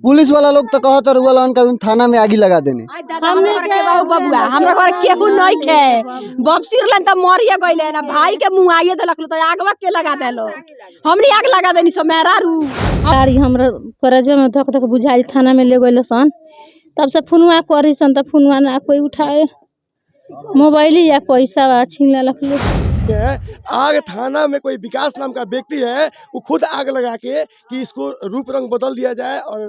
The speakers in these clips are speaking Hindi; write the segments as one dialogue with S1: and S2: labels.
S1: पुलिस वाला लोग तो कहत रुआ का थाना में आगी लगा देने।
S2: हमने के बाबू बबुआ हमरा घर केहू नहीं खे बबसीर लन त मरिए गइले ना भाई के मुआइए देलक तो आगवा के लगा देलो हमनी आग लगा देनी सो मेरा रू
S3: गाड़ी हमरा करजे में धक धक बुझाई थाना में ले गइले सन तब से फोनवा करी सन त फोनवा ना कोई उठाए मोबाइल या पैसा छीन लेलक लोग।
S4: आग थाना में कोई विकास नाम का व्यक्ति है वो खुद आग लगा के कि इसको रूप रंग बदल दिया जाए और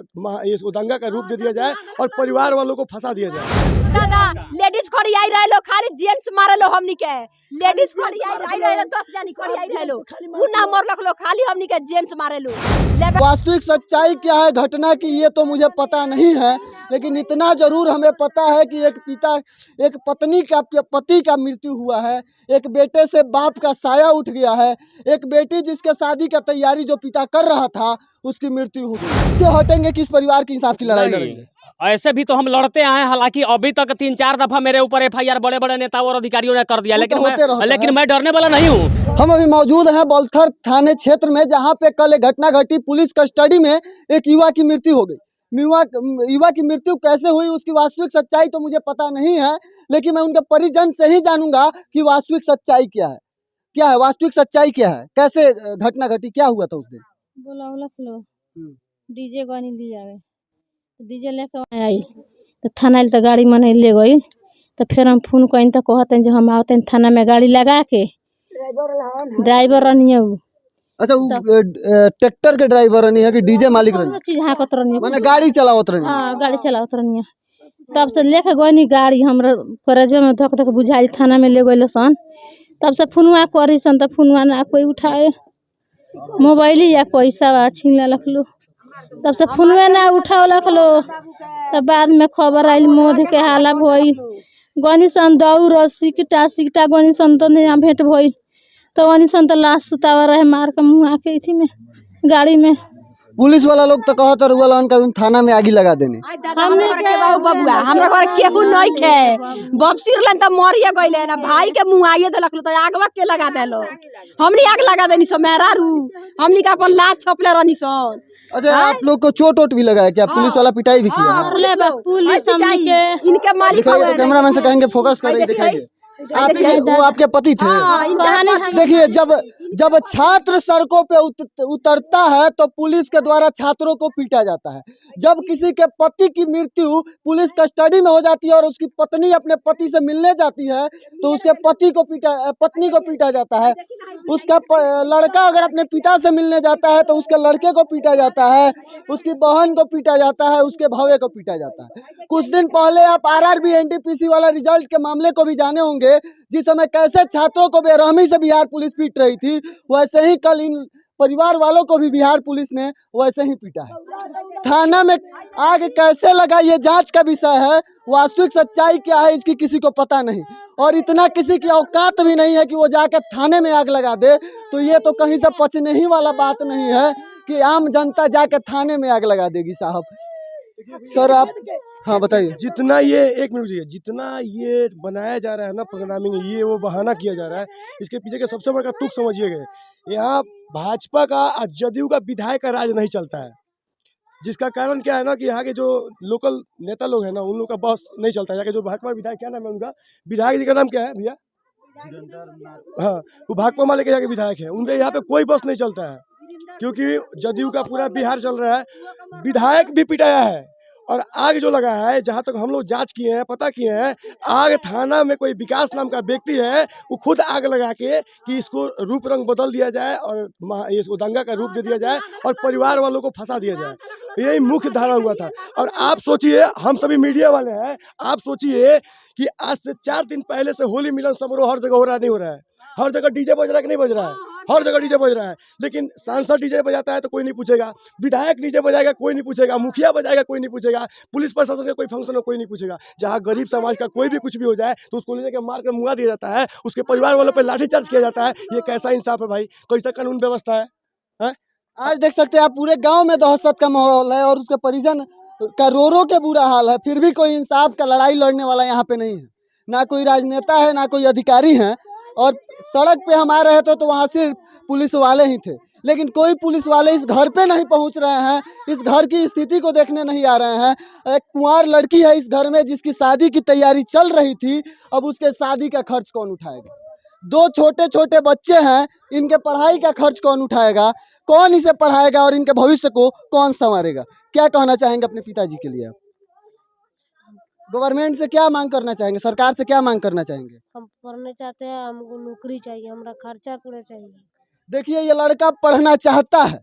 S4: इसको दंगा का रूप दे दिया जाए और परिवार वालों को फंसा दिया जाए।
S2: दादा लेडीज खड़ी आई रहे लो खाली जेंट्स मारे लो हमनी के लेडीज खड़ी आई रहे 10 जनी खड़ी आई रहे लो उ ना मरलक लो खाली हमनी के जेंट्स मारे लो।
S1: वास्तविक सच्चाई क्या है घटना की ये तो मुझे पता नहीं है, लेकिन इतना जरूर हमें पता है कि एक पति का मृत्यु हुआ है, एक बेटे से बाप का साया उठ गया है, एक बेटी जिसके शादी का तैयारी जो पिता कर रहा था उसकी मृत्यु हो गई। तो हटेंगे किस परिवार के इंसाफ की लड़ाई लड़ेंगे?
S5: ऐसे भी तो हम लड़ते आए, हालांकि अभी तक 3-4 दफा मेरे ऊपर FIR बड़े बड़े नेताओं और अधिकारियों ने कर दिया, लेकिन मैं डरने वाला नहीं हूँ।
S1: हम अभी मौजूद हैं बलथर थाने क्षेत्र में, जहाँ पे कल एक घटना घटी। पुलिस कस्टडी में एक युवा की मृत्यु हो गई। युवा की मृत्यु कैसे हुई उसकी वास्तविक सच्चाई तो मुझे पता नहीं है, लेकिन मैं उनके परिजन से ही जानूंगा कि वास्तविक सच्चाई क्या है वास्तविक सच्चाई क्या है, कैसे घटना घटी, क्या हुआ था उस दिन?
S3: बोला डीजे गानी ली जावे डीजे लेके आई तो थाना तो गाड़ी मने ले गई तो फिर हम फोन कहीं तो कहते जो हम आते थाना में गाड़ी लगा के ड्राइवर रनिए।
S1: अच्छा ट्रैक्टर के ड्राइवर रनी है कि डीजे मालिक रनी?
S3: चीज हाँ कत रनिए
S1: माने गाड़ी चलावत रनी?
S3: हाँ गाड़ी चलावत रनिए। तब से लेके गई गाड़ी हमरा करजे में धक धक बुझाई थाना में ले गइले सन तब से फोनवा करी सन त फोनवा ना कोई उठाए मोबाइल या पैसा छीन लेलक लोग तब से फोनवे ना उठावलक लो। तब बाद में खबर आयल मोदी के हाला भई गनी सन दौड़ सिकटा गनी सन तो यहाँ भेंट भई तो गनी सन तो लाश सुतावा रहे मार के मुँह आके थी में गाड़ी में।
S1: पुलिस वाला लोग तो कहत रुआ का थाना में आगी लगा देने।
S2: हमने के बाबू बबुआ हमरा घर केहू नहीं खे बबसीर लन त मरिए गइले ना भाई के मुआइए देलक तो आगवा के लगा देलो हमनी आग लगा देनी सो मेरा रू हमनी का अपन लाश छपले रहनी सन।
S1: अच्छा आप लोग को चोट भी लगा है क्या? पुलिस वाला पिटाई भी किया?
S3: पुलिस
S2: इनके मालिक
S1: कैमरामैन से कहेंगे फोकस करें, दिखाइए। वो आपके पति थे? देखिए जब छात्र सड़कों पे उतरता है तो पुलिस के द्वारा छात्रों को पीटा जाता है। जब किसी के पति की मृत्यु पुलिस कस्टडी में हो जाती है और उसकी पत्नी अपने पति से मिलने जाती है तो उसके पत्नी को पीटा जाता है। उसका लड़का अगर अपने पिता से मिलने जाता है तो उसके लड़के को पीटा जाता है, उसकी बहन को पीटा जाता है, उसके भावे को पीटा जाता है। कुछ दिन पहले आप RRB NTPC वाला रिजल्ट के मामले को भी जाने होंगे, जिस समय कैसे छात्रों को बेरहमी से बिहार पुलिस पीट रही थी, वैसे ही कल इन परिवार वालों को भी बिहार पुलिस ने वैसे ही पीटा है। थाना में आग कैसे लगा ये जांच का विषय है, वास्तविक सच्चाई क्या है इसकी किसी को पता नहीं, और इतना किसी की औकात भी नहीं है कि वो जाकर थाने में आग लगा दे। तो ये तो कहीं से पचने ही वाला बात नहीं है कि आम जनता जाकर थाने में आग लगा देगी। साहब सर आप हाँ बताइए।
S4: जितना ये एक मिनट जी, जितना ये बनाया जा रहा है ना प्रोग्रामिंग, ये वो बहाना किया जा रहा है, इसके पीछे का सबसे बड़ा तुक समझिएगा, यहाँ भाजपा का जदयू का विधायक का राज नहीं चलता है। जिसका कारण क्या है ना कि यहाँ के जो लोकल नेता लोग हैं ना उन लोग का बॉस नहीं चलता है। यहाँ के जो भाजपा विधायक, क्या नाम है उनका, विधायक जी का नाम क्या है भैया? हाँ वो भाजपा माले के यहाँ के विधायक है, उनके यहाँ पे कोई बॉस नहीं चलता है क्योंकि जदयू का पूरा बिहार चल रहा है। विधायक भी पिटाया है और आग जो लगा है, जहाँ तक हम लोग जांच किए हैं, पता किए हैं, आग थाना में कोई विकास नाम का व्यक्ति है वो खुद आग लगा के कि इसको रूप रंग बदल दिया जाए और इसको दंगा का रूप दे दिया जाए और परिवार वालों को फंसा दिया जाए, यही मुख्य धारा हुआ था। और आप सोचिए, हम सभी मीडिया वाले हैं, आप सोचिए कि आज से 4 दिन पहले से होली मिलन समारोह हर जगह हो रहा है, नहीं हो रहा है? हर जगह डीजे बज रहा है कि नहीं बज रहा है? हर जगह डीजे बज रहा है, लेकिन सांसद डीजे बजाता है तो कोई नहीं पूछेगा, विधायक डीजे बजाएगा कोई नहीं पूछेगा, मुखिया बजाएगा कोई नहीं पूछेगा, पुलिस प्रशासन का कोई फंक्शन हो कोई नहीं पूछेगा। जहाँ गरीब समाज का कोई भी कुछ भी हो जाए तो उसको लेने के मार कर मुआ दिया जाता है, उसके परिवार वालों पर लाठीचार्ज किया जाता है। ये कैसा इंसाफ है भाई? कैसा कानून व्यवस्था है?
S1: आज देख सकते हैं आप पूरे गाँव में दहशत का माहौल है और उसके परिजन का रो के बुरा हाल है, फिर भी कोई इंसाफ का लड़ाई लड़ने वाला यहाँ पे नहीं है, ना कोई राजनेता है ना कोई अधिकारी है। और सड़क पे हम आ रहे थे तो वहाँ सिर्फ पुलिस वाले ही थे। लेकिन कोई पुलिस वाले इस घर पे नहीं पहुंच रहे हैं, इस घर की स्थिति को देखने नहीं आ रहे हैं। एक कुंवार लड़की है इस घर में जिसकी शादी की तैयारी चल रही थी, अब उसके शादी का खर्च कौन उठाएगा? 2 छोटे छोटे बच्चे हैं, इनके पढ़ाई का खर्च कौन उठाएगा? कौन इसे पढ़ाएगा और इनके भविष्य को कौन संवारेगा? क्या कहना चाहेंगे अपने पिताजी के लिए? गवर्नमेंट से क्या मांग करना चाहेंगे? सरकार से क्या मांग करना चाहेंगे?
S6: हम पढ़ना चाहते हैं, हमको नौकरी चाहिए, हमारा खर्चा पूरा चाहिए।
S1: देखिए ये लड़का पढ़ना चाहता है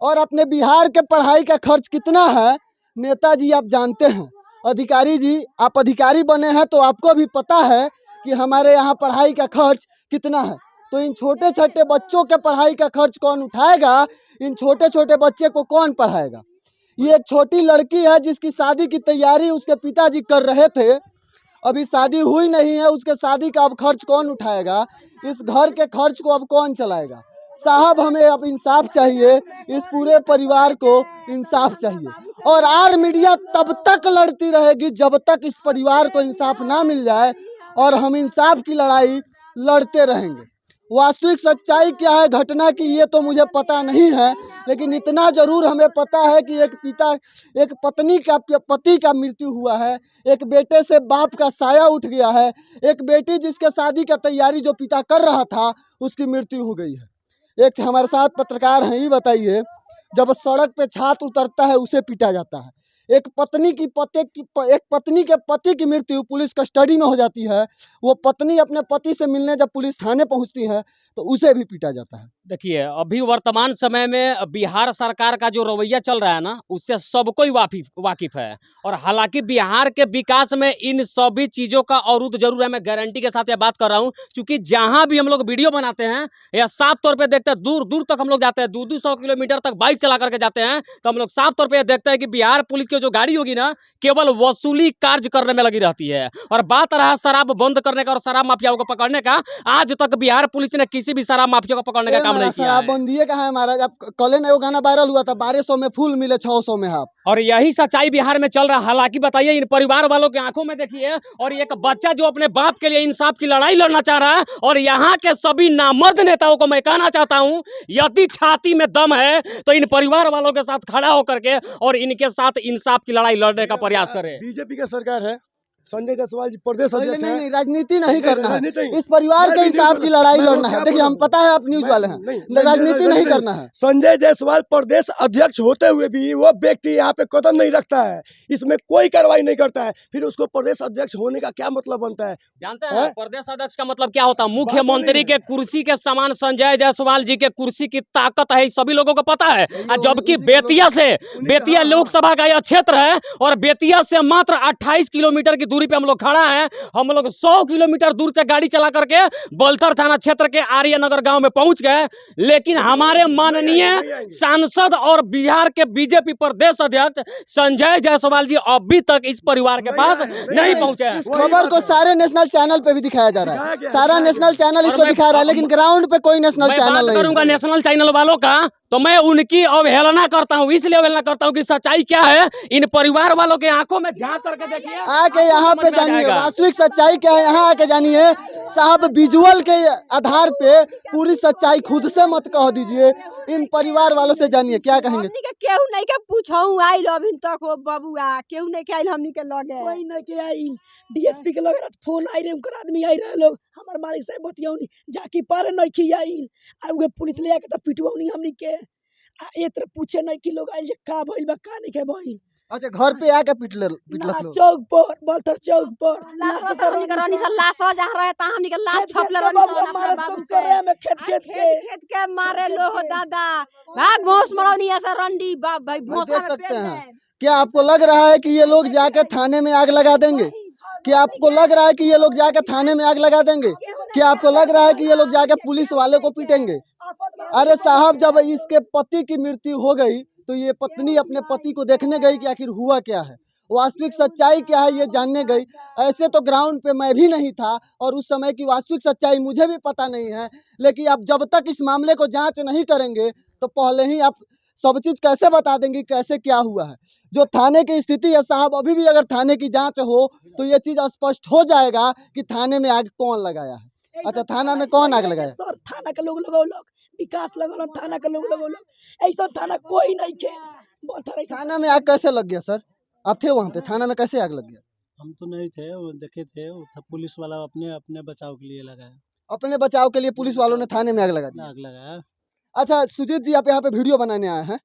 S1: और अपने बिहार के पढ़ाई का खर्च कितना है नेताजी आप जानते हैं। अधिकारी जी, आप अधिकारी बने हैं तो आपको भी पता है कि हमारे यहाँ पढ़ाई का खर्च कितना है। तो इन छोटे छोटे बच्चों के पढ़ाई का खर्च कौन उठाएगा? इन छोटे छोटे बच्चे को कौन पढ़ाएगा? ये एक छोटी लड़की है जिसकी शादी की तैयारी उसके पिताजी कर रहे थे, अभी शादी हुई नहीं है, उसके शादी का अब खर्च कौन उठाएगा? इस घर के खर्च को अब कौन चलाएगा? साहब हमें अब इंसाफ चाहिए, इस पूरे परिवार को इंसाफ चाहिए। और आर मीडिया तब तक लड़ती रहेगी जब तक इस परिवार को इंसाफ ना मिल जाए, और हम इंसाफ की लड़ाई लड़ते रहेंगे। वास्तविक सच्चाई क्या है घटना की ये तो मुझे पता नहीं है, लेकिन इतना जरूर हमें पता है कि एक पत्नी का पति का मृत्यु हुआ है, एक बेटे से बाप का साया उठ गया है, एक बेटी जिसके शादी का तैयारी जो पिता कर रहा था उसकी मृत्यु हो गई है। एक हमारे साथ पत्रकार हैं, ये बताइए, जब सड़क पे छात्र उतरता है उसे पीटा जाता है। एक पत्नी के पति की मृत्यु पुलिस कस्टडी में हो जाती है, वो पत्नी अपने पति से मिलने जब पुलिस थाने पहुंचती है तो उसे भी पीटा जाता है।
S5: देखिए अभी वर्तमान समय में बिहार सरकार का जो रवैया चल रहा है ना, उससे सब कोई वाकिफ है। और हालांकि बिहार के विकास में इन सभी चीज़ों का औरूद जरूर है। मैं गारंटी के साथ यह बात कर रहा हूँ, क्योंकि जहाँ भी हम लोग वीडियो बनाते हैं या साफ तौर पे देखते हैं, दूर दूर तक हम लोग जाते हैं, 200 किलोमीटर तक बाइक चला करके जाते हैं, तो हम लोग साफ तौर पर देखते हैं कि बिहार पुलिस की जो गाड़ी होगी ना, केवल वसूली कार्य करने में लगी रहती है। और बात रहा शराब बंद करने का और शराब माफियाओं को पकड़ने का, आज तक बिहार पुलिस ने किसी भी शराब माफिया को पकड़ने का काम नहीं किया है।
S1: शराबबंदी कहाँ है महाराज? अब कल ना वो गाना वायरल हुआ था, 1200 में फूल मिले 600 में हाफ,
S5: और यही सच्चाई बिहार में चल रहा है। हालांकि बताइए इन परिवार वालों की आंखों में देखिए, और एक बच्चा जो अपने बाप के लिए इंसाफ की लड़ाई लड़ना चाह रहा है। और यहाँ के सभी नामर्द नेताओं को मैं कहना चाहता हूँ, यदि छाती में दम है तो इन परिवार वालों के साथ खड़ा होकर के और इनके साथ इंसाफ की लड़ाई लड़ने का प्रयास करें।
S4: बीजेपी का सरकार है, संजय जायसवाल जी प्रदेश अध्यक्ष हैं।
S1: नहीं, राजनीति नहीं करना है, इस परिवार के इंसाफ की लड़ाई लड़ना है। देखिए हम पता है आप न्यूज वाले हैं, राजनीति नहीं करना है।
S4: संजय जायसवाल प्रदेश अध्यक्ष होते हुए भी वो व्यक्ति यहाँ पे कदम नहीं रखता है, इसमें कोई कार्रवाई नहीं करता है, फिर उसको प्रदेश अध्यक्ष होने का क्या मतलब बनता है?
S5: जानते हैं प्रदेश अध्यक्ष का मतलब क्या होता है? मुख्यमंत्री के कुर्सी के समान संजय जायसवाल जी के कुर्सी की ताकत है, सभी लोगों को पता है। जबकि बेतिया लोकसभा का यह क्षेत्र है, और बेतिया से मात्र 28 किलोमीटर की दूरी पे हम लोग खड़ा हैं। हम लोग 100 किलोमीटर दूर से गाड़ी चला करके बलथर थाना क्षेत्र के आर्यनगर गांव में पहुंच गए, लेकिन हमारे माननीय सांसद और बिहार के बीजेपी प्रदेश अध्यक्ष संजय जायसवाल जी अभी तक इस परिवार के पास नहीं पहुंचे हैं।
S1: इस खबर को सारे नेशनल चैनल पे भी दिखाया जा रहा है, सारा नेशनल चैनल इसको दिखा रहा है, लेकिन ग्राउंड पे कोई नेशनल चैनल नहीं
S5: करूंगा नेशनल चैनल वालों का, तो मैं उनकी अवहेलना करता हूं। इसलिए अवहेलना करता हूं कि सच्चाई क्या है इन परिवार वालों के आंखों में झांक करके देखिए,
S1: आके यहाँ पे जानिए वास्तविक सच्चाई क्या है। यहाँ आके जानिए साहब, विजुअल के आधार पे पूरी सच्चाई खुद से मत कह दीजिए, इन परिवार वालों से जानिए क्या कहेंगे।
S2: केहू नहीं के पूछऊ आइल अभी तक हो बबुआ, केहू नहीं के आइल हमनी के लगे,
S7: कोई नहीं के आइल। डीएसपी के लगे फोन आई रहे, उनकर आदमी आई रहे, लोग हमार मालिक साहब बतियौनी जाकी पारे नहीं की आइल, आ उगे पुलिस ले आके त पिटवौनी हमनी के। आ एतर पूछे नहीं कि लोग आइल जे का भइल बा का नहीं के भइल।
S1: अच्छा घर पे आके पिटलक लोग
S7: चौक पर, बलथर चौक पर
S2: लाश तो हमनी के रानी सा लाश जहां रहे ता हमनी के लाश छपले रानी सा अपना बाबू
S7: करे में खेत
S2: के मारे लो हो दादा, भाग भोंस मरौनी ऐसा रंडी बाप भाई भोंसा में
S1: सकते हैं। क्या आपको लग रहा है कि ये लोग जाके थाने में आग लगा देंगे? क्या आपको लग रहा है कि ये लोग जाके थाने में आग लगा देंगे? क्या आपको लग रहा है कि ये लोग जाके पुलिस वाले को पीटेंगे? अरे साहब, जब इसके पति की मृत्यु हो गई तो ये पत्नी अपने पति को देखने गई कि आखिर हुआ क्या है, वास्तविक सच्चाई क्या है ये जानने गई। ऐसे तो ग्राउंड पे मैं भी नहीं था और उस समय की वास्तविक सच्चाई मुझे भी पता नहीं है, लेकिन आप जब तक इस मामले को जांच नहीं करेंगे तो पहले ही आप सब चीज़ कैसे बता देंगे कैसे क्या हुआ है। जो थाने की स्थिति है साहब, अभी भी अगर थाने की जांच हो तो ये चीज़ स्पष्ट हो जाएगा कि थाने में आग कौन लगाया है। अच्छा, थाना में कौन आग लगाया?
S7: सर थाना के लोग लगाओ, विकास लगल थाना के लोग लगल ऐसा थाना कोई नहीं के
S1: थाना में आग कैसे लग गया सर? आप थे वहाँ पे, थाना में कैसे आग लग गया?
S8: हम तो नहीं थे, वो देखे थे, वो पुलिस वाला अपने अपने बचाव के लिए लगाया।
S1: अपने बचाव के लिए पुलिस वालों ने थाने में आग लगा दी।
S8: आग लगाया।
S1: अच्छा सुजीत जी, आप यहाँ पे वीडियो बनाने आए हैं,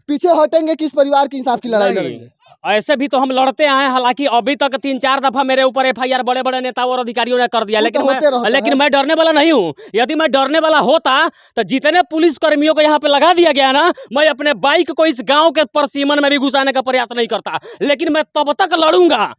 S1: पीछे हटेंगे किस परिवार के इंसाफ की लड़ाई लड़ेंगे?
S5: ऐसे भी तो हम लड़ते आए हैं, हालांकि अभी तक 3-4 दफा मेरे ऊपर FIR बड़े बड़े नेताओं और अधिकारियों ने कर दिया, लेकिन मैं डरने वाला नहीं हूँ। यदि मैं डरने वाला होता तो जितने पुलिस कर्मियों को यहाँ पे लगा दिया गया ना, मैं अपने बाइक को इस गांव के परसीमन में भी घुसाने का प्रयास नहीं करता। लेकिन मैं तब तक लड़ूंगा,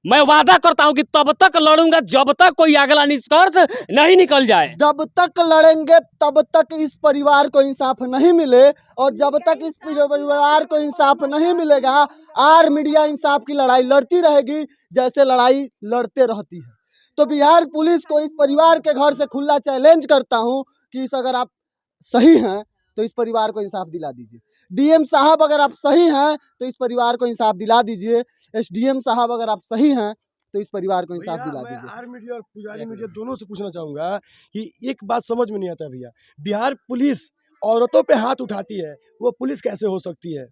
S5: मैं वादा करता हूं कि तब तक लड़ूंगा जब तक कोई अगला निष्कर्ष नहीं निकल जाए।
S1: जब तक लड़ेंगे तब तक इस परिवार को इंसाफ नहीं मिले, और जब तक इस परिवार को इंसाफ नहीं मिलेगा, आर मीडिया इंसाफ की लड़ाई लड़ती रहेगी जैसे लड़ाई लड़ते रहती है। तो बिहार पुलिस को इस परिवार के घर से खुला चैलेंज करता हूं कि अगर आप सही हैं तो इस परिवार को इंसाफ दिला दीजिए। DM साहब अगर आप सही हैं तो इस परिवार को इंसाफ दिला दीजिए। SDM साहब अगर आप सही हैं तो इस परिवार को इंसाफ दिला दीजिए।
S4: मैं आर मीडिया और पुजारी मीडिया दोनों से पूछना चाहूंगा कि एक बात समझ में नहीं आता भैया, बिहार पुलिस औरतों पे हाथ उठाती है, वो पुलिस कैसे हो सकती है?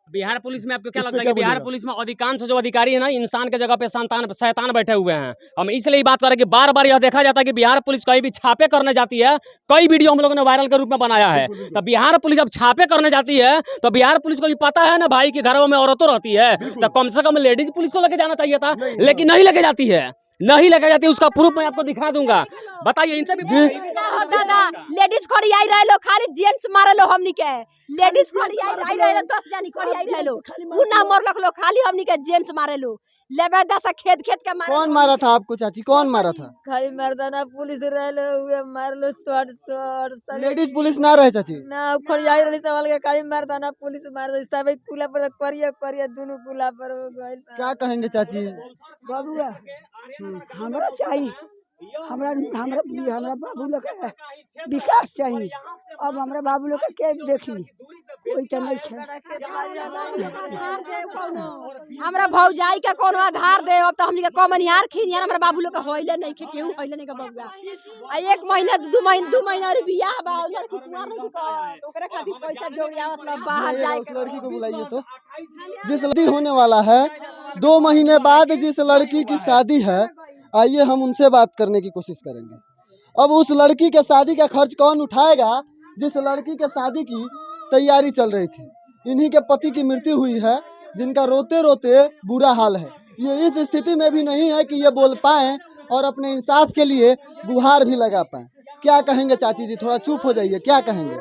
S5: बिहार पुलिस में आपको क्या
S4: इस पे
S5: लगता है
S4: क्या
S5: कि बिहार
S4: बोलिएगा?
S5: पुलिस में अधिकांश जो अधिकारी है ना, इंसान के जगह पे शैतान बैठे हुए हैं। हम इसलिए बात कर रहे हैं कि बार बार यह देखा जाता है कि बिहार पुलिस कहीं भी छापे करने जाती है, कई वीडियो हम लोगों ने वायरल के रूप में बनाया है। तो बिहार पुलिस जब छापे करने जाती है तो बिहार पुलिस को ये पता है ना भाई कि घरों में औरतों रहती है, तो कम से कम लेडीज पुलिस को लेके जाना चाहिए था, लेकिन नहीं लेके जाती है, नहीं लेके जाती। उसका प्रूफ मैं आपको दिखा दूंगा। बताइए इनसे भी
S2: दादा लेडीज खड़ी आई रहे लो, खाली जेंट्स मारे लो हमनी के। लेडीज खड़ी आई रहे लो, 10 जानी खड़ी आई रहे लो, उ ना मरलक लो, खाली हमनी के जेंट्स मारे लो। लेबेदा से खेत के मारे।
S1: कौन मारा था आपको चाची, कौन मारा था?
S9: खाली मर्दाना पुलिस रहले हुए मार लो शॉट
S1: लेडीज पुलिस ना रहे चाची?
S9: ना खड़ी आई रही सवाल के खाली मर्दाना पुलिस मार दे सब कुला पर करिया दोनों कुला पर हो गइल।
S1: क्या कहेंगे चाची?
S7: बाबूआ हमरा चाहिए, हमरा बाबू लोग के विकास चाहिए। अब हमरा बाबू लोग के देखी कोई तो नहीं है।
S2: हमरा भौजाई के कोनो आधार दे, अब तो हमनी के कमनियार खिनियार हमरा बाबू लोग के होइले नहीं के, केहू होइले नहीं के बबुआ। आ 1 महीना 2 महीना और बियाह बा, लड़की कुमार नहीं तो ओकरे खातिर पैसा जोड़ियावत लो बाहर जाए।
S1: उस लड़की को बुलाइए तो, जिस लड़की होने वाला है 2 महीने बाद जिस लड़की की शादी है, आइए हम उनसे बात करने की कोशिश करेंगे। अब उस लड़की के शादी का खर्च कौन उठाएगा जिस लड़की के शादी की तैयारी चल रही थी? इन्हीं के पति की मृत्यु हुई है, जिनका रोते रोते बुरा हाल है। ये इस स्थिति में भी नहीं है कि ये बोल पाएं और अपने इंसाफ के लिए गुहार भी लगा पाएं। क्या कहेंगे चाची जी? थोड़ा चुप हो जाइए, क्या कहेंगे?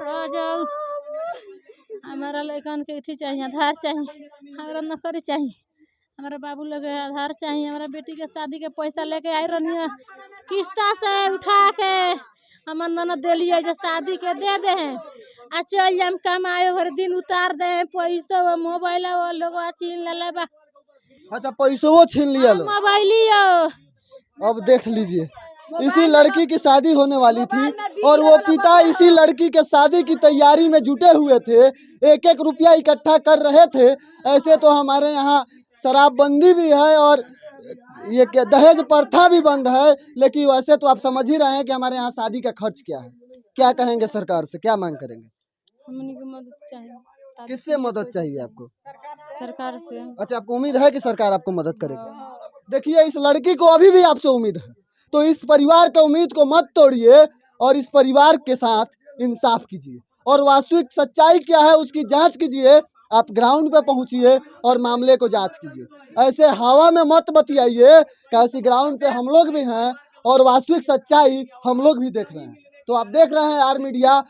S3: हमारा लड़कन के अथी चाहिए, आधार चाहिए, हमारा नौकरी चाहिए, हमारा बाबू लोग आधार चाहिए। हमारा बेटी के शादी के पैसा लेके आई रही है किस्ता से उठा के, हमार ननद दिलिए जो शादी के दे दे हैं, आ चल जाम कमाए हर दिन उतार दे पैसा, मोबाइल लोग छीन ले बा।
S1: अच्छा पैसों छीन लिया लोग,
S3: मोबाइल
S1: अब देख लीजिए। इसी लड़की की शादी होने वाली थी और वो पिता इसी लड़की के शादी की तैयारी में जुटे हुए थे, 1-1 रुपया इकट्ठा कर रहे थे। ऐसे तो हमारे यहाँ शराबबंदी भी है और ये दहेज प्रथा भी बंद है, लेकिन वैसे तो आप समझ ही रहे हैं कि हमारे यहाँ शादी का खर्च क्या है। क्या कहेंगे सरकार से, क्या मांग करेंगे?
S3: हमनी को मदद चाहिए।
S1: किससे मदद चाहिए आपको?
S3: सरकार से।
S1: अच्छा, आपको उम्मीद है कि सरकार आपको मदद करेगी? देखिए इस लड़की को अभी भी आपसे उम्मीद है, तो इस परिवार की उम्मीद को मत तोड़िए और इस परिवार के साथ इंसाफ कीजिए और वास्तविक सच्चाई क्या है उसकी जांच कीजिए। आप ग्राउंड पे पहुंचिए और मामले को जांच कीजिए। ऐसे हवा में मत बतियाइए, कैसे ग्राउंड पे हम लोग भी हैं और वास्तविक सच्चाई हम लोग भी देख रहे हैं। तो आप देख रहे हैं आर मीडिया।